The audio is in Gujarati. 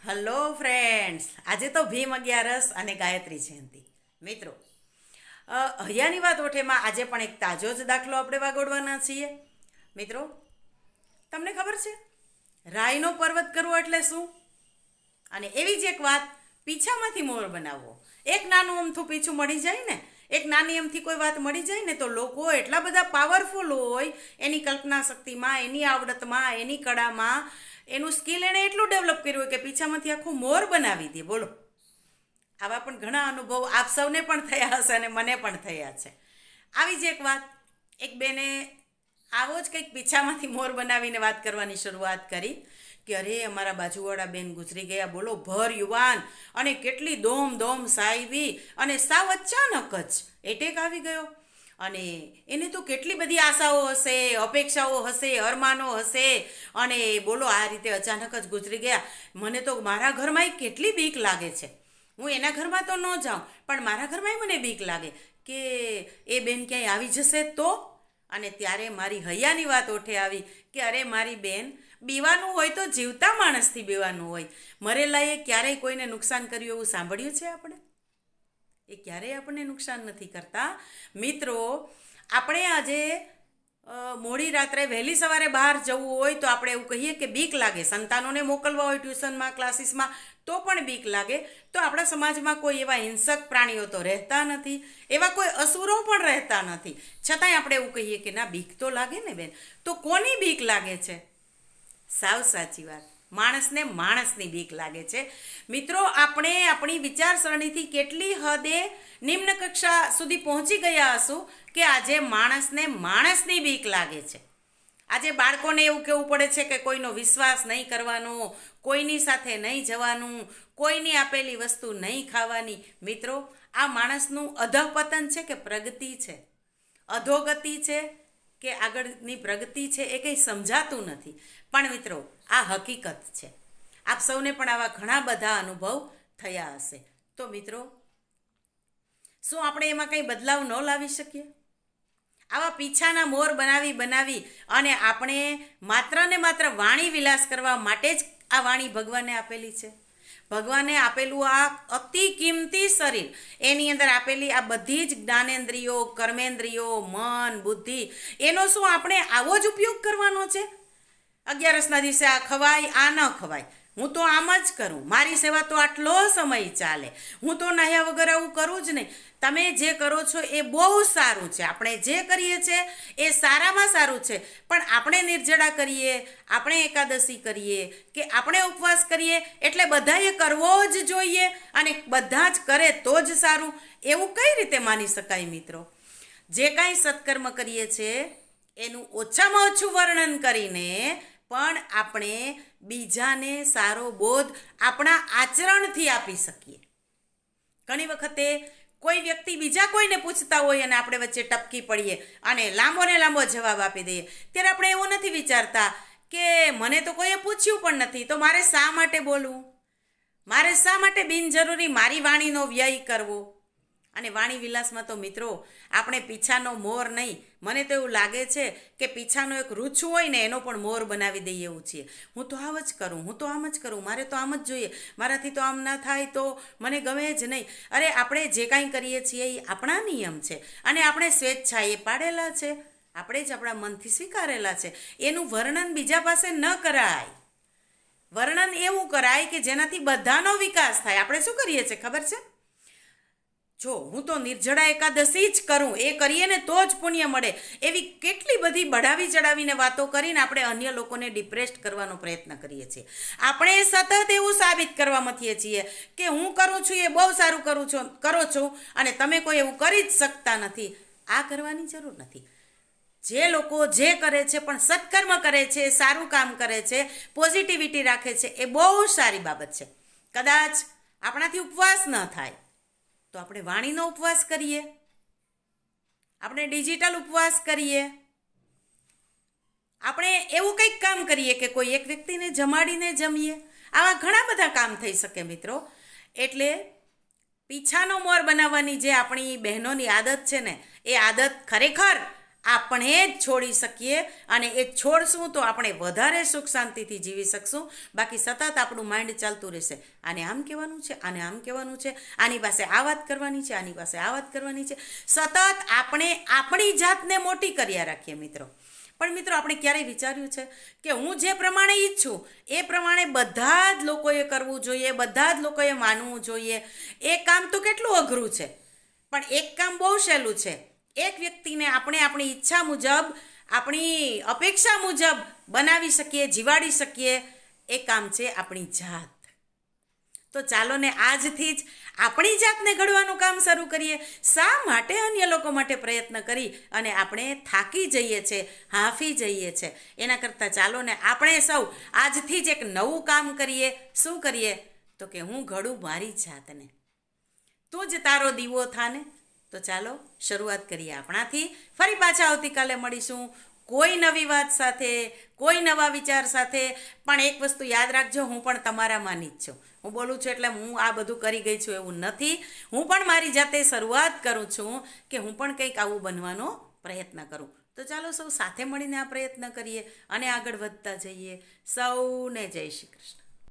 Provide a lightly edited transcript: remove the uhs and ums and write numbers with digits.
હલો ફ્રેન્ડ્સ, આજે તો ભીમ અગિયારસ અને ગાયત્રી જયંતિ. મિત્રો, હૈયાની વાત ઓઠેમાં આજે પણ એક તાજો જ દાખલો આપણે વાગોડવાના છીએ. મિત્રો, તમને ખબર છે રાઈનો પર્વત કરવો એટલે શું? અને એવી જ એક વાત, પીછામાંથી મોર બનાવવો. એક નાનું અમથું પીછું મળી જાય ને, એક નાની અમથી કોઈ વાત મળી જાય ને, તો લોકો એટલા બધા પાવરફુલ હોય એની કલ્પના શક્તિમાં, એની આવડતમાં, એની કળામાં, એનું સ્કિલ એણે એટલું ડેવલપ કર્યું હોય કે પીછામાંથી આખું મોર બનાવી દે. બોલો, આવા પણ ઘણા અનુભવ આપ સૌને પણ થયા હશે અને મને પણ થયા છે. આવી જ એક વાત, એક બેને આવો જ કંઈક પીછામાંથી મોર બનાવીને વાત કરવાની શરૂઆત કરી કે અરે અમારા બાજુવાળા બેન ગુજરી ગયા, બોલો, ભર યુવાન, અને કેટલી દોમ દોમ સાયવી, અને સાવ અચાનક જ એટેક આવી ગયો. અને એને તો કેટલી બધી આશાઓ હશે, અપેક્ષાઓ હશે, અરમાનો હશે, અને બોલો આ રીતે અચાનક જ ગુજરી ગયા. મને તો મારા ઘરમાં કેટલી બીક લાગે છે. હું એના ઘરમાં તો ન જાઉં, પણ મારા ઘરમાં મને બીક લાગે કે એ બેન ક્યાંય આવી જશે તો. અને ત્યારે મારી હૈયાની વાત ઓઠે આવી કે અરે મારી બેન, બીવાનું હોય તો જીવતા માણસથી બીવાનું હોય. મરેલાએ ક્યારેય કોઈને નુકસાન કર્યું એવું સાંભળ્યું છે આપણે? એ ક્યારેય આપણને નુકસાન નથી કરતા. મિત્રો, આપણે આજે મોડી રાત્રે વહેલી સવારે બહાર જવું હોય તો આપણે એવું કહીએ કે બીક લાગે. સંતાનોને મોકલવા હોય ટ્યુશનમાં, ક્લાસીસમાં, તો પણ બીક લાગે. તો આપણા સમાજમાં કોઈ એવા હિંસક પ્રાણીઓ તો રહેતા નથી, એવા કોઈ અસુરો પણ રહેતા નથી, છતાંય આપણે એવું કહીએ કે ના, બીક તો લાગે ને બેન. તો કોની બીક લાગે છે? સાવ સાચી વાત, માણસને માણસની બીક લાગે છે. મિત્રો, આપણે આપણી વિચારસરણીથી કેટલી હદે નિમ્ન કક્ષા સુધી પહોંચી ગયા હશું કે આજે માણસને માણસની બીક લાગે છે. આજે બાળકોને એવું કહેવું પડે છે કે કોઈનો વિશ્વાસ નહીં કરવાનો, કોઈની સાથે નહીં જવાનું, કોઈની આપેલી વસ્તુ નહીં ખાવાની. મિત્રો, આ માણસનું અધઃપતન છે કે પ્રગતિ છે, અધોગતિ છે કે આગળની પ્રગતિ છે, એ કંઈ સમજાતું નથી. પણ મિત્રો, આ હકીકત છે. આપ સૌને પણ આવા ઘણા બધા અનુભવ થયા હશે. તો મિત્રો, શું આપણે એમાં કંઈ બદલાવ ન લાવી શકીએ? આવા પીછાના મોર બનાવી અને આપણે માત્ર ને માત્ર વાણી વિલાસ કરવા માટે જ આ વાણી ભગવાને આપેલી છે. ભગવાને આપેલું આ અતિ કિંમતી શરીર, એની અંદર આપેલી આ બધી જ જ્ઞાનેન્દ્રિયો, કર્મેન્દ્રિયો, મન, બુદ્ધિ, એનો શું આપણે આવો જ ઉપયોગ કરવાનો છે? અગિયારસના દિવસે આ ખવાય, આ ન ખવાય, હું તો આમ જ કરું, મારી સેવા તો આટલો સમય ચાલે, હું તો નાહ્યા વગર આવું કરું જ નહીં. તમે જે કરો છો એ બહુ સારું છે, આપણે જે કરીએ છીએ એ સારામાં સારું છે, પણ આપણે નિર્જળા કરીએ, આપણે એકાદશી કરીએ કે આપણે ઉપવાસ કરીએ એટલે બધાએ કરવો જ જોઈએ અને બધા જ કરે તો જ સારું, એવું કઈ રીતે માની શકાય? મિત્રો, જે કાંઈ સત્કર્મ કરીએ છીએ એનું ઓછામાં ઓછું વર્ણન કરીને પણ આપણે બીજાને સારો બોધ આપણા આચરણથી આપી શકીએ. ઘણી વખતે કોઈ વ્યક્તિ બીજા કોઈને પૂછતા હોય અને આપણે વચ્ચે ટપકી પડીએ અને લાંબો ને લાંબો જવાબ આપી દઈએ, ત્યારે આપણે એવું નથી વિચારતા કે મને તો કોઈએ પૂછ્યું પણ નથી, તો મારે શા માટે બોલવું? મારે શા માટે બિનજરૂરી મારી વાણીનો વ્યય કરવો? અને વાણી વિલાસમાં તો મિત્રો, આપણે પીછાનો મોર નહીં, મને તો એવું લાગે છે કે પીછાનો એક રૂછું હોય ને એનો પણ મોર બનાવી દઈએ એવું છીએ. હું તો આમ જ કરું, હું તો આમ જ કરું, મારે તો આમ જ જોઈએ, મારાથી તો આમ ના થાય તો મને ગમે જ નહીં. અરે, આપણે જે કાંઈ કરીએ છીએ એ આપણા નિયમ છે અને આપણે સ્વેચ્છાએ પાડેલા છે, આપણે જ આપણા મનથી સ્વીકારેલા છે. એનું વર્ણન બીજા પાસે ન કરાય. વર્ણન એવું કરાય કે જેનાથી બધાનો વિકાસ થાય. આપણે શું કરીએ છીએ ખબર છે? જો હું તો નિર્જળા એકાદશી જ કરું, એ કરીએ ને તો જ પુણ્ય મળે, એવી કેટલી બધી બઢાવી ચડાવીને વાતો કરીને આપણે અન્ય લોકોને ડિપ્રેસ્ડ કરવાનો પ્રયત્ન કરીએ છીએ. આપણે સતત એવું સાબિત કરવા મથીએ છીએ કે હું કરું છું એ બહુ સારું કરો છો અને તમે કોઈ એવું કરી જ શકતા નથી. આ કરવાની જરૂર નથી. જે લોકો જે કરે છે પણ સત્કર્મ કરે છે, સારું કામ કરે છે, પોઝિટિવિટી રાખે છે, એ બહુ સારી બાબત છે. કદાચ આપણાથી ઉપવાસ ન થાય તો આપણે વાણીનો ઉપવાસ કરીએ, આપણે ડિજિટલ ઉપવાસ કરીએ, આપણે એવું કંઈક કામ કરીએ કે કોઈ એક વ્યક્તિને જમાડીને જમીએ. આવા ઘણા બધા કામ થઈ શકે મિત્રો. એટલે પીછાનો મોર બનાવવાની જે આપણી બહેનોની આદત છે ને, એ આદત ખરેખર આપણે જ છોડી શકીએ, અને એ છોડશું તો આપણે વધારે સુખ શાંતિથી જીવી શકશું. બાકી સતત આપણું માઇન્ડ ચાલતું રહેશે, આને આમ કહેવાનું છે, આને આમ કહેવાનું છે, આની પાસે આ વાત કરવાની છે, આની પાસે આ વાત કરવાની છે. સતત આપણે આપણી જાતને મોટી કર્યા રાખીએ મિત્રો. પણ મિત્રો, આપણે ક્યારેય વિચાર્યું છે કે હું જે પ્રમાણે ઈચ્છું એ પ્રમાણે બધા જ લોકોએ કરવું જોઈએ, બધા જ લોકોએ માનવું જોઈએ? એ કામ તો કેટલું અઘરું છે, પણ એક કામ બહુ સહેલું છે. એક વ્યક્તિને આપણે આપણી ઈચ્છા મુજબ, આપણી અપેક્ષા મુજબ બનાવી શકીએ, જીવાડી શકીએ. એ કામ છે આપણી જાત. તો ચાલો ને આજથી જ આપણી જાતને ઘડવાનું કામ શરૂ કરીએ. શા માટે અન્ય લોકો માટે પ્રયત્ન કરી અને આપણે થાકી જઈએ છીએ, હાંફી જઈએ છીએ? એના કરતાં ચાલો ને આપણે સૌ આજથી જ એક નવું કામ કરીએ. શું કરીએ? તો કે હું ઘડું મારી જાતને. તું જ તારો દીવો થાને. તો ચાલો શરૂઆત કરીએ આપણાથી. ફરી પાછા આવતીકાલે મળીશું કોઈ નવી વાત સાથે, કોઈ નવા વિચાર સાથે. પણ એક વસ્તુ યાદ રાખજો, હું પણ તમારામાંની જ છું. હું બોલું છું એટલે હું આ બધું કરી ગઈ છું એવું નથી. હું પણ મારી જાતે શરૂઆત કરું છું કે હું પણ કંઈક આવું બનવાનો પ્રયત્ન કરું. તો ચાલો સૌ સાથે મળીને આ પ્રયત્ન કરીએ અને આગળ વધતા જઈએ. સૌને જય શ્રી કૃષ્ણ.